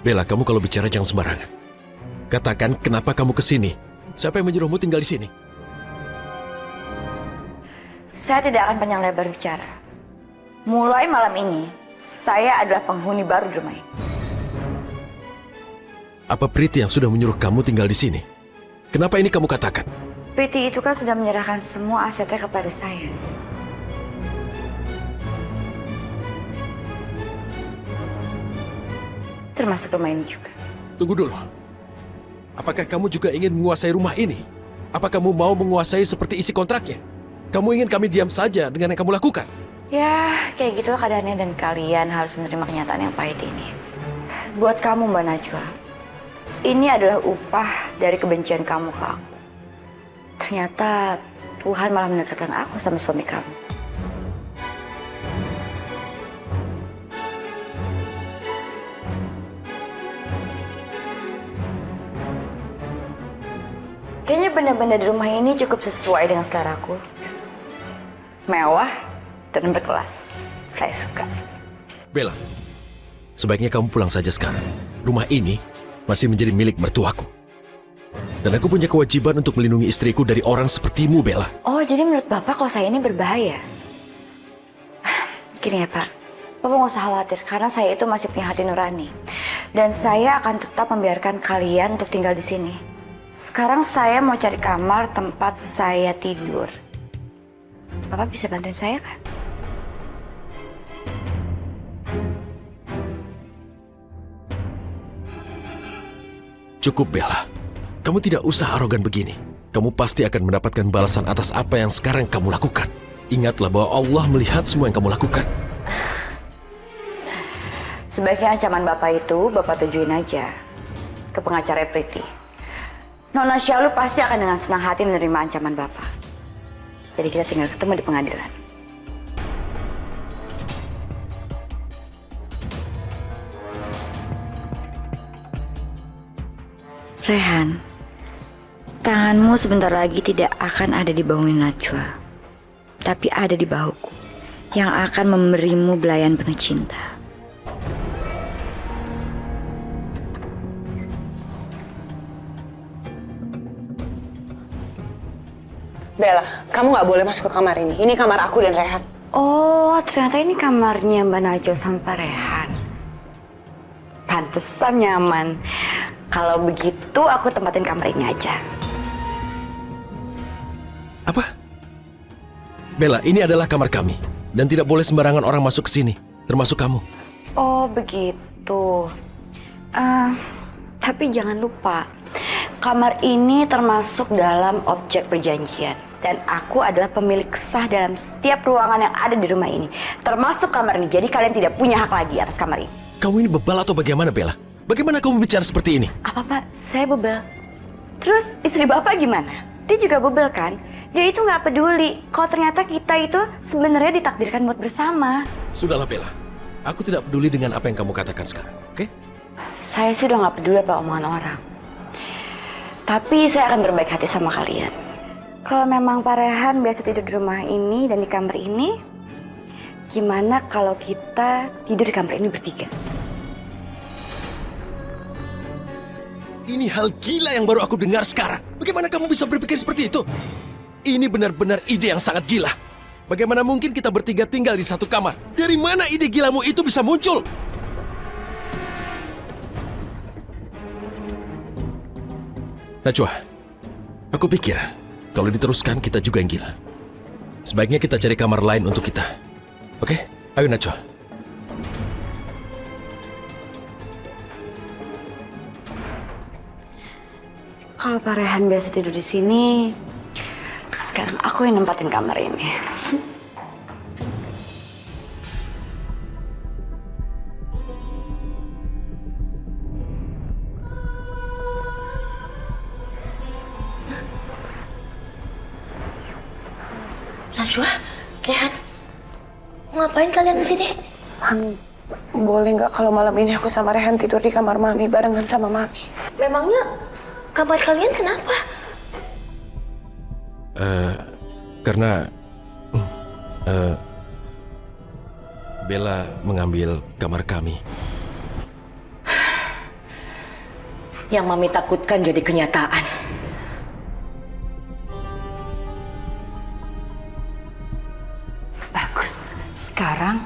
Bella, kamu kalau bicara jangan sembarangan. Katakan kenapa kamu kesini. Siapa yang menyuruhmu tinggal di sini? Saya tidak akan panjang lebar bicara. Mulai malam ini, saya adalah penghuni baru di rumah ini. Apa Priti yang sudah menyuruh kamu tinggal di sini? Kenapa ini kamu katakan? Priti itu kan sudah menyerahkan semua asetnya kepada saya. Termasuk rumah ini juga. Tunggu dulu. Apakah kamu juga ingin menguasai rumah ini? Apa kamu mau menguasai seperti isi kontraknya? Kamu ingin kami diam saja dengan yang kamu lakukan? Ya, kayak gitulah keadaannya dan kalian harus menerima kenyataan yang pahit ini. Buat kamu, Mbak Najwa, ini adalah upah dari kebencian kamu ke aku. Ternyata Tuhan malah mendekatkan aku sama suami kamu. Kayaknya benda-benda di rumah ini cukup sesuai dengan seleraku. Mewah dan berkelas. Saya suka. Bella, sebaiknya kamu pulang saja sekarang. Rumah ini masih menjadi milik mertuaku. Dan aku punya kewajiban untuk melindungi istriku dari orang sepertimu, Bella. Oh, jadi menurut Bapak kalau saya ini berbahaya? Gini ya, Pak. Bapak nggak usah khawatir, karena saya itu masih punya hati nurani. Dan saya akan tetap membiarkan kalian untuk tinggal di sini. Sekarang saya mau cari kamar tempat saya tidur. Bapak bisa bantuin saya kan? Cukup, Bella. Kamu tidak usah arogan begini. Kamu pasti akan mendapatkan balasan atas apa yang sekarang kamu lakukan. Ingatlah bahwa Allah melihat semua yang kamu lakukan. Sebaiknya ancaman Bapak itu Bapak tujuin aja ke pengacara Priti. Nona Syalu pasti akan dengan senang hati menerima ancaman Bapak. Jadi kita tinggal ketemu di pengadilan. Rehan, tanganmu sebentar lagi tidak akan ada di bahu Najwa, tapi ada di bahuku yang akan memberimu belayan penuh cinta. Bella, kamu nggak boleh masuk ke kamar ini. Ini kamar aku dan Rehan. Oh, ternyata ini kamarnya Mbak Najwa sama Pak Rehan. Pantesan nyaman. Kalau begitu aku tempatin kamar ini aja. Apa? Bella, ini adalah kamar kami. Dan tidak boleh sembarangan orang masuk ke sini, termasuk kamu. Oh, begitu. Tapi jangan lupa, kamar ini termasuk dalam objek perjanjian. Dan aku adalah pemilik sah dalam setiap ruangan yang ada di rumah ini. Termasuk kamar ini. Jadi kalian tidak punya hak lagi atas kamar ini. Kamu ini bebal atau bagaimana, Bella? Bagaimana kamu bicara seperti ini? Apa, Pak? Saya bebel. Terus istri Bapak gimana? Dia juga bebel kan? Dia itu nggak peduli kalau ternyata kita itu sebenarnya ditakdirkan buat bersama. Sudahlah, Bella. Aku tidak peduli dengan apa yang kamu katakan sekarang, oke? Saya sih udah nggak peduli apa omongan orang. Tapi saya akan berbaik hati sama kalian. Kalau memang Pak Rehan biasa tidur di rumah ini dan di kamar ini, gimana kalau kita tidur di kamar ini bertiga? Ini hal gila yang baru aku dengar sekarang. Bagaimana kamu bisa berpikir seperti itu? Ini benar-benar ide yang sangat gila. Bagaimana mungkin kita bertiga tinggal di satu kamar? Dari mana ide gilamu itu bisa muncul? Najwa, aku pikir kalau diteruskan kita juga yang gila. Sebaiknya kita cari kamar lain untuk kita. Oke? Ayo Najwa. Kalau Pak Rehan biasa tidur di sini, sekarang aku yang nempatin kamar ini. Najwa, Rehan, ngapain kalian di sini? Boleh nggak kalau malam ini aku sama Rehan tidur di kamar Mami barengan sama Mami? Memangnya kamar kalian kenapa? Karena Bella mengambil kamar kami. Yang Mami takutkan jadi kenyataan. Bagus. Sekarang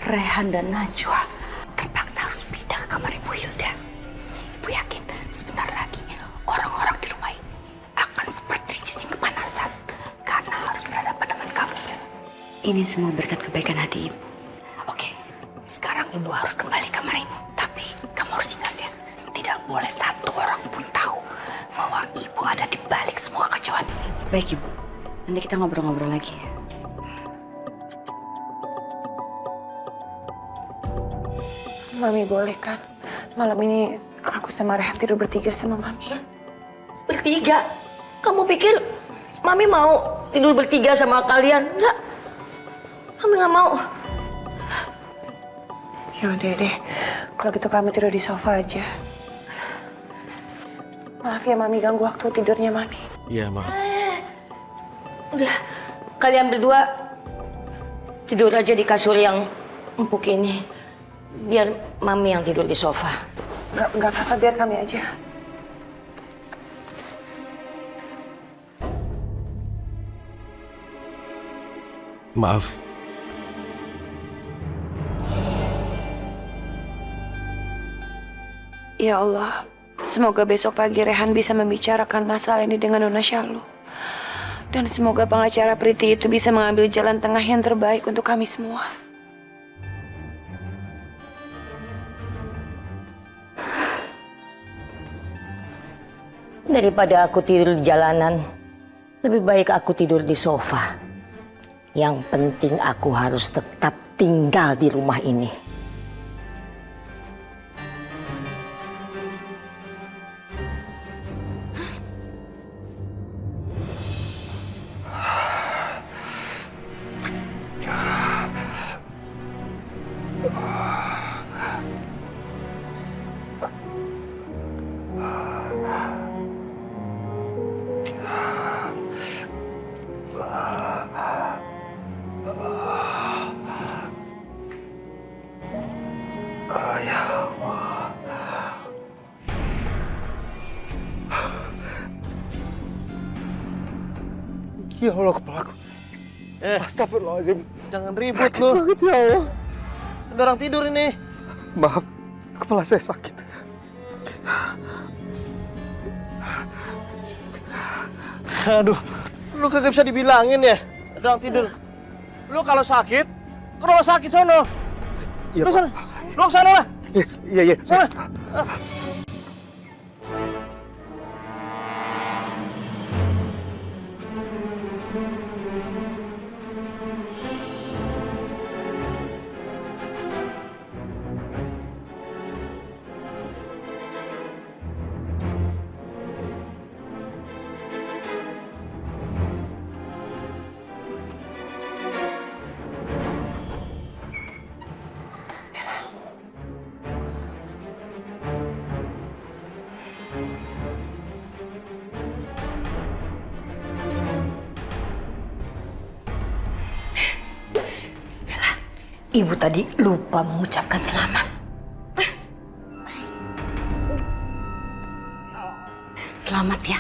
Rehan dan Najwa terpaksa harus pindah ke kamar Ibu Hilda. Ibu yakin sebentar lagi orang-orang di rumah ini akan seperti cacing kepanasan karena harus berhadapan dengan kamu, Bella. Ini semua berkat kebaikan hati ibu. Oke, sekarang Ibu harus kembali ke kamar Ibu. Tapi kamu harus ingat ya, tidak boleh satu orang pun tahu bahwa Ibu ada di balik semua kacauan ini. Baik ibu, nanti kita ngobrol-ngobrol lagi ya. Mami boleh kan? Malam ini aku sama Rehan tidur bertiga sama Mami. Bertiga? Kamu pikir Mami mau tidur bertiga sama kalian? Enggak. Kami nggak mau. Ya udah deh, kalau gitu kami tidur di sofa aja. Maaf ya Mami ganggu waktu tidurnya Mami. Iya, maaf. Udah, kalian berdua tidur aja di kasur yang empuk ini. Biar Mami yang tidur di sofa. Nggak apa-apa, biar kami aja. Maaf. Ya Allah, semoga besok pagi Rehan bisa membicarakan masalah ini dengan Nona Syalu. Dan semoga pengacara Priti itu bisa mengambil jalan tengah yang terbaik untuk kami semua. Daripada aku tidur di jalanan, lebih baik aku tidur di sofa. Yang penting aku harus tetap tinggal di rumah ini. Ya Allah, kepalaku. Astagfirullahaladzim. Jangan ribut Sakit lu. banget ya Allah. Ada orang tidur ini. Maaf, kepala saya sakit. Aduh, lu kagak bisa dibilangin ya. Ada orang tidur. Lu kalau sakit, ke rumah sakit sono. Iya, Lu Pak. sana. Lu ke sana lah. Iya, iya. Sana. Ibu tadi lupa mengucapkan selamat. Selamat ya.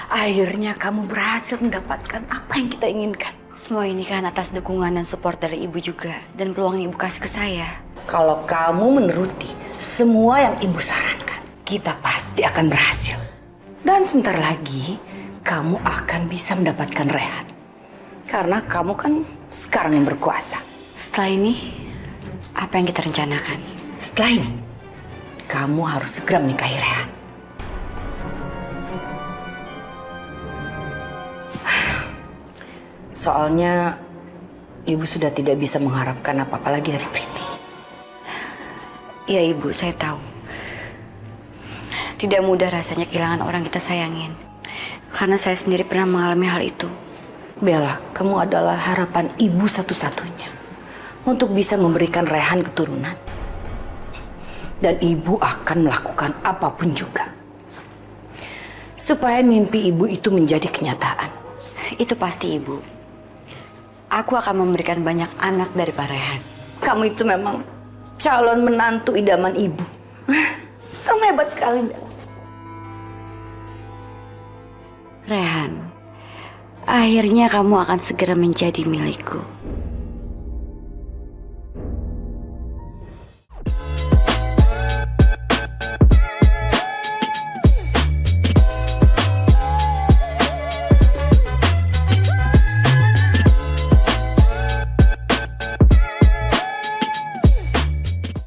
Akhirnya kamu berhasil mendapatkan apa yang kita inginkan. Semua ini kan atas dukungan dan support dari ibu juga. Dan peluang yang ibu kasih ke saya. Kalau kamu menuruti semua yang ibu sarankan, kita pasti akan berhasil. Dan sebentar lagi, kamu akan bisa mendapatkan Rehan. Karena kamu kan sekarang yang berkuasa. Setelah ini, apa yang kita rencanakan? Setelah ini, kamu harus segera menikahi Rehan. Soalnya, ibu sudah tidak bisa mengharapkan apa-apa lagi dari Priti. Iya ibu, saya tahu. Tidak mudah rasanya kehilangan orang kita sayangin. Karena saya sendiri pernah mengalami hal itu. Bella, kamu adalah harapan ibu satu-satunya untuk bisa memberikan Rehan keturunan. Dan ibu akan melakukan apapun juga supaya mimpi ibu itu menjadi kenyataan. Itu pasti ibu. aku akan memberikan banyak anak dari Pak Rehan. Kamu itu memang calon menantu idaman ibu. Kamu hebat sekali, Bella. Rehan, akhirnya kamu akan segera menjadi milikku.